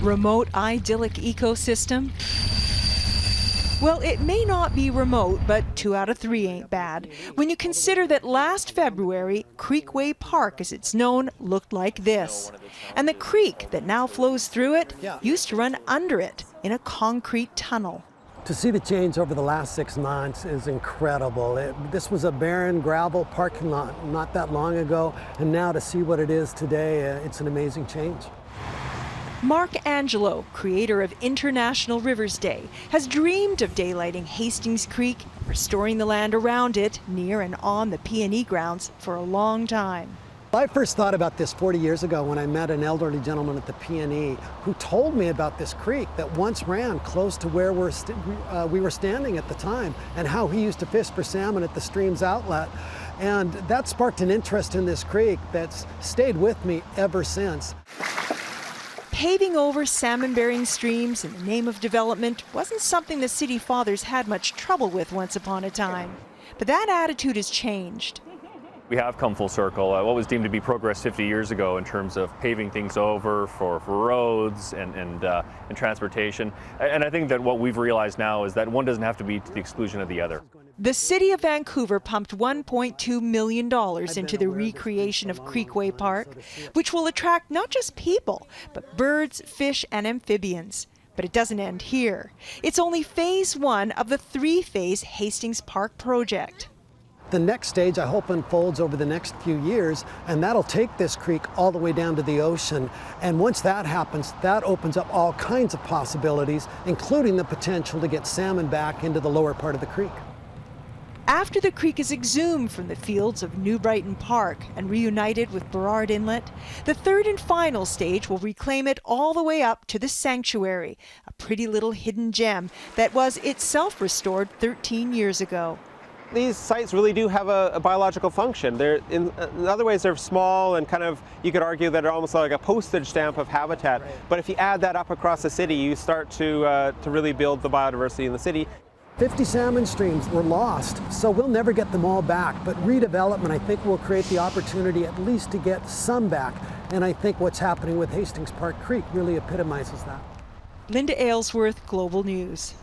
Remote, idyllic ecosystem? Well, it may not be remote, but 2 out of 3 ain't bad. When you consider that last February, Creekway Park, as it's known, looked like this. And the creek that now flows through it used to run under it in a concrete tunnel. To see the change over the last 6 months is incredible. This was a barren gravel parking lot not that long ago, and now to see what it is today, it's an amazing change. Mark Angelo, creator of International Rivers Day, has dreamed of daylighting Hastings Creek, restoring the land around it, near and on the P&E grounds, for a long time. I first thought about this 40 years ago when I met an elderly gentleman at the P&E who told me about this creek that once ran close to where we were standing at the time, and how he used to fish for salmon at the stream's outlet. And that sparked an interest in this creek that's stayed with me ever since. Paving over salmon-bearing streams in the name of development wasn't something the city fathers had much trouble with once upon a time. But that attitude has changed. We have come full circle. What was deemed to be progress 50 years ago in terms of paving things over for roads and transportation. And I think that what we've realized now is that one doesn't have to be to the exclusion of the other. The City of Vancouver pumped $1.2 million into the recreation of Creekway Park, which will attract not just people, but birds, fish, and amphibians. But it doesn't end here. It's only phase 1 of the 3-phase Hastings Park project. The next stage, I hope, unfolds over the next few years, and that'll take this creek all the way down to the ocean. And once that happens, that opens up all kinds of possibilities, including the potential to get salmon back into the lower part of the creek. After the creek is exhumed from the fields of New Brighton Park and reunited with Burrard Inlet, the 3rd and final stage will reclaim it all the way up to the sanctuary, a pretty little hidden gem that was itself restored 13 years ago. These sites really do have a biological function. In other ways, they're small and kind of, you could argue that they're almost like a postage stamp of habitat. Right. But if you add that up across the city, you start to really build the biodiversity in the city. 50 salmon streams were lost, so we'll never get them all back. But redevelopment, I think, will create the opportunity at least to get some back. And I think what's happening with Hastings Park Creek really epitomizes that. Linda Aylesworth, Global News.